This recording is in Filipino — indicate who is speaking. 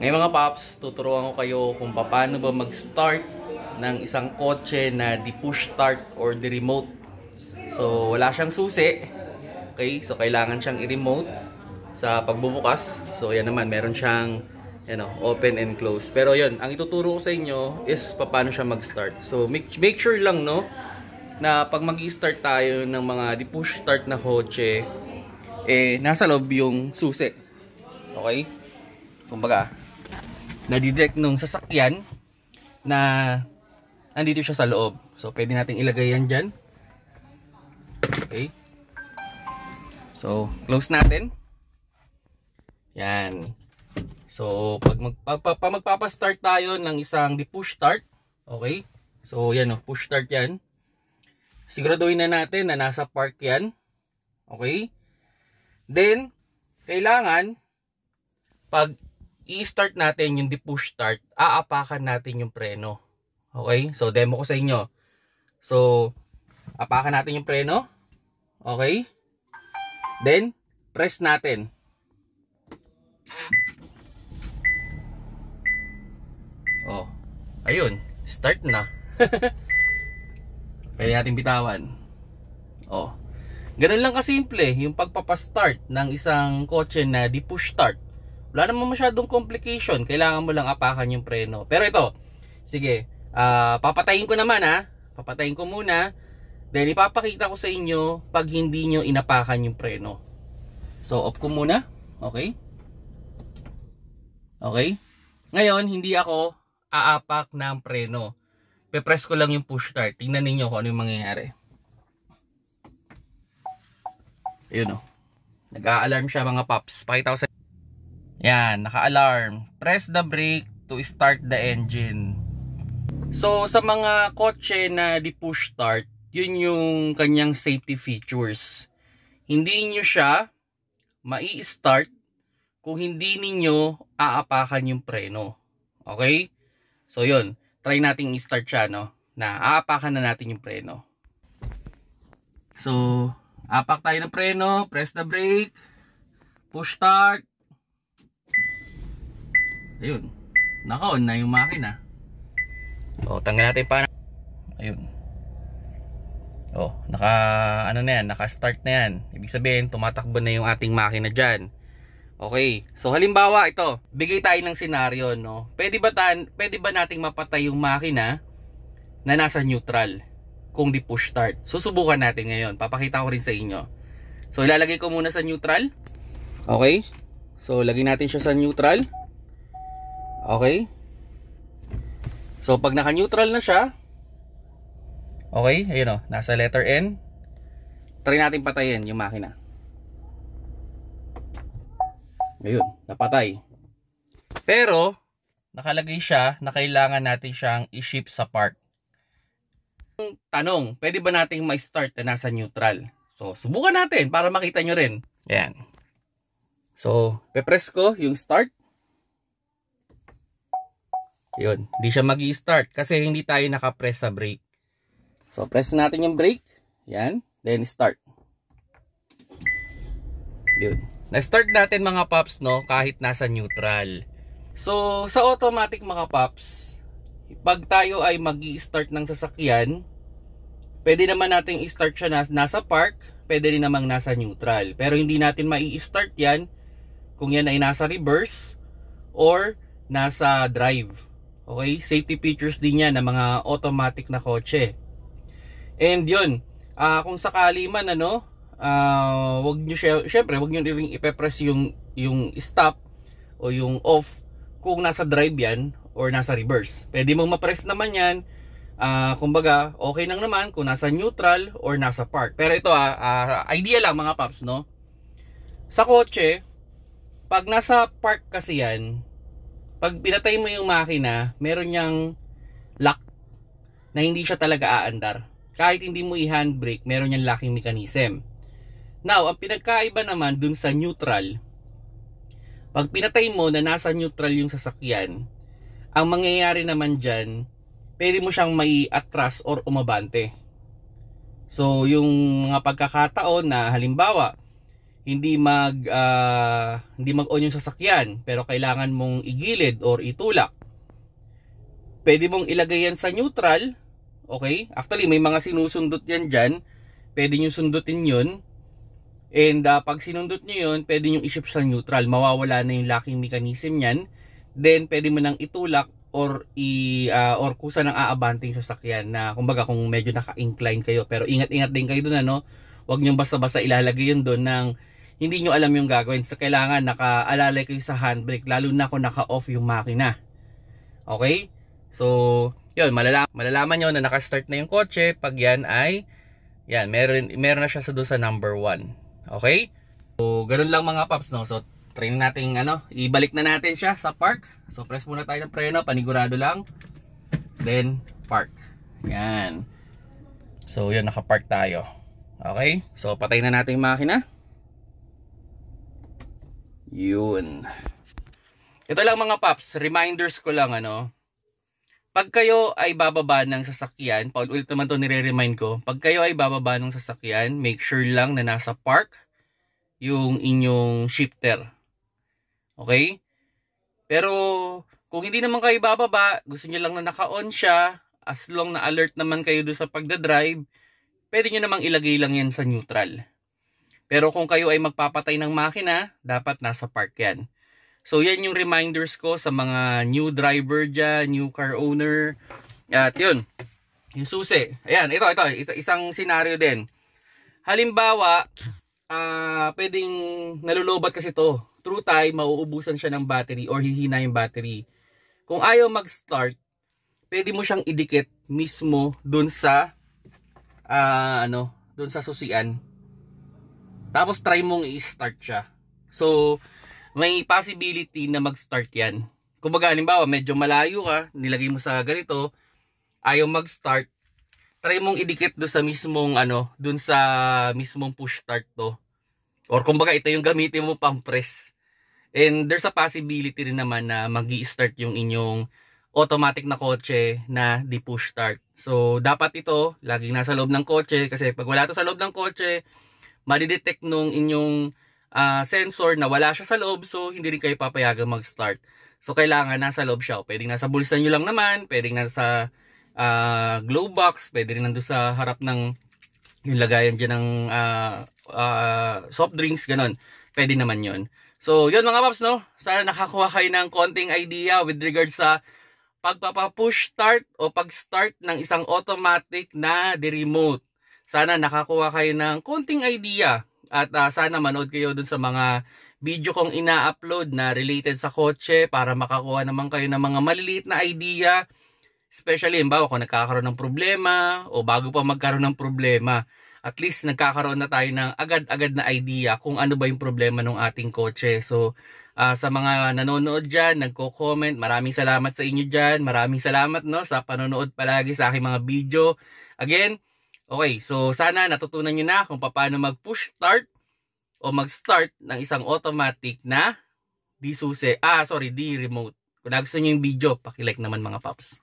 Speaker 1: Ngayon mga paps, tuturuan ko kayo kung paano ba mag-start ng isang kotse na di push start or di remote. So wala siyang susi. Okay, so kailangan siyang i-remote sa pagbubukas. So yan naman, meron siyang open and close. Pero yun, ang ituturo ko sa inyo is paano siya mag-start. So make sure lang na pag mag-i-start tayo ng mga di push start na kotse, nasa loob yung susi. Okay? Kumbaga, nadidetect nung sasakyan na nandito siya sa loob. So, pwede natin ilagay yan dyan. Okay. So, close natin. Yan. So, pag magpapastart tayo ng isang di-push start. Okay. So, yan o. Push start yan. Siguraduhin na natin na nasa park yan. Okay. Then, kailangan, pag i-start natin yung di-push start, aapakan natin yung preno. Okay? So, demo ko sa inyo. So, apakan natin yung preno. Okay? Then, press natin. Oh, ayun. Start na. Pwede natin bitawan. Oh. Ganun lang kasimple yung pagpapastart ng isang kotse na di-push start. Wala naman masyadong complication. Kailangan mo lang apakan yung preno. Pero ito, sige, papatayin ko naman Papatayin ko muna. Then ipapakita ko sa inyo pag hindi nyo inapakan yung preno. So, off ko muna. Okay? Okay? Ngayon, hindi ako aapak ng preno. Pe-press ko lang yung push start. Tingnan ninyo kung ano yung mangyayari. Ayun o. Nag-a-alarm siya mga paps. Pakita ko sa yan, naka-alarm. Press the brake to start the engine. So, sa mga kotse na di push start, yun yung kanyang safety features. Hindi nyo siya mai-start kung hindi ninyo aapakan yung preno. Okay? So, yun. Try natin i-start siya, no? Na aapakan na natin yung preno. So, apak tayo ng preno. Press the brake. Push start. Ayun. Naka-on na yung makina. O, tanggal natin pa. Ayun. O, naka-start na yan. Ibig sabihin, tumatakbo na yung ating makina dyan. Okay. So, halimbawa, ito. Bigay tayo ng senaryo, no? Pwede ba nating mapatay yung makina na nasa neutral kung di push start? Susubukan natin ngayon. Papakita ko rin sa inyo. So, ilalagay ko muna sa neutral. Okay. So, lagay natin siya sa neutral. Okay. So, pag naka-neutral na siya, okay, ayun o, nasa letter N. Try natin patayin yung makina. Ayun, napatay. Pero, nakalagay siya na kailangan natin siyang i-shift sa park. Tanong, pwede ba nating ma-start na nasa neutral? So, subukan natin para makita nyo rin. Ayan. So, pe-press ko yung start. Yun, hindi siya mag-i-start kasi hindi tayo naka-press sa brake. So, press natin yung brake. Yan, then start. Yun. Na-start natin mga paps, no, kahit nasa neutral. So, sa automatic mga paps, pag tayo ay mag-i-start ng sasakyan, pwede naman nating i-start siya nasa park, pwede rin namang nasa neutral. Pero hindi natin mai-start yan kung yan ay nasa reverse or nasa drive. Okay? Safety features din yan ng mga automatic na kotse. And yun, kung sakali man wag nyo syempre wag nyo ring ipe-press yung stop o yung off kung nasa drive yan or nasa reverse. Pwede mong ma-press naman yan. Kumbaga, okay lang naman kung nasa neutral or nasa park. Pero ito idea lang mga paps, no? Sa kotse, pag nasa park kasi yan, pag pinatay mo yung makina, meron niyang lock na hindi siya talaga aandar. Kahit hindi mo i-handbrake, meron niyang locking mechanism. Now, ang pinagkaiba naman dun sa neutral, pag pinatay mo na nasa neutral yung sasakyan, ang mangyayari naman dyan, pwede mo siyang mai-atras or umabante. So, yung mga pagkakataon na halimbawa, hindi mag-on yung sasakyan pero kailangan mong igilid or itulak, pwede mong ilagay yan sa neutral. Okay? Actually, may mga sinusundot yan dyan. Pwede nyo sundutin yun. And pag sinundot nyo yun, pwede nyo i-shift sa neutral. Mawawala na yung locking mechanism yan. Then, pwede mo nang itulak or kusa nang aabanting sa sasakyan na kumbaga kung medyo naka-incline kayo. Pero ingat-ingat din kayo dun, ano? Huwag nyo basta-basta ilalagay yun dun ng hindi nyo alam yung gagawin. So, kailangan nakaalalay kayo sa handbrake, lalo na kung naka-off yung makina. Okay? So, yun, malalaman nyo na naka-start na yung kotse pag yan ay, yan, meron na siya doon sa number 1. Okay? So, ganun lang mga paps, no? So, try natin, ibalik na natin siya sa park. So, press muna tayo ng preno, panigurado lang. Then, park. Yan. So, yun, naka-park tayo. Okay? So, patay na natin yung makina. Yun. Ito lang mga paps, reminders ko lang, pag kayo ay bababa ng sasakyan, paulit naman ito nire-remind ko, pag kayo ay bababa ng sasakyan, make sure lang na nasa park yung inyong shifter. Okay? Pero kung hindi naman kayo bababa, gusto nyo lang na naka-on siya, as long na alert naman kayo doon sa pagdadrive, pwede nyo namang ilagay lang yan sa neutral. Pero kung kayo ay magpapatay ng makina, dapat nasa park yan. So yan yung reminders ko sa mga new driver dyan, new car owner. At yun, yung susi. Ayan, ito, isang scenario din. Halimbawa, pwedeng nalulobat kasi to. Through time, mauubusan siya ng battery or hihina yung battery. Kung ayaw mag-start, pwede mo siyang idikit mismo dun sa dun sa susian. Tapos try mong i-start siya. So, may possibility na mag-start yan. Kumbaga, halimbawa, medyo malayo ka, nilagay mo sa ganito, ayaw mag-start, try mong idikit doon sa mismong, doon sa mismong push start to. Or kumbaga, ito yung gamitin mo pang press. And there's a possibility rin naman na mag-i-start yung inyong automatic na kotse na di push start. So, dapat ito, laging nasa loob ng kotse, kasi pag wala ito sa loob ng kotse, madidetect nung inyong sensor na wala siya sa loob, so hindi rin kayo papayagang mag-start. So kailangan nasa loob siya. Pwedeng nasa bulsa nyo lang naman, pwedeng nasa glove box, pwede rin nandun sa harap ng yung lagayan dyan ng soft drinks, ganun. Pwede naman yun. So yun mga paps, no? Sana nakakuha kayo ng konting idea with regards sa pagpapapush start o pag-start ng isang automatic na remote. Sana nakakuha kayo ng konting idea at sana manood kayo dun sa mga video kong ina-upload na related sa kotse para makakuha naman kayo ng mga maliliit na idea. Especially, halimbawa, kung nagkakaroon ng problema o bago pa magkaroon ng problema, at least nagkakaroon na tayo ng agad-agad na idea kung ano ba yung problema ng ating kotse. So, sa mga nanonood dyan, nagko-comment, maraming salamat sa inyo dyan. Maraming salamat, no, sa panonood palagi sa aking mga video. Again, okay, so sana natutunan nyo na kung paano mag-push start o mag-start ng isang automatic na di remote. Kung nagustuhan nyo yung video, paki-like naman mga paps.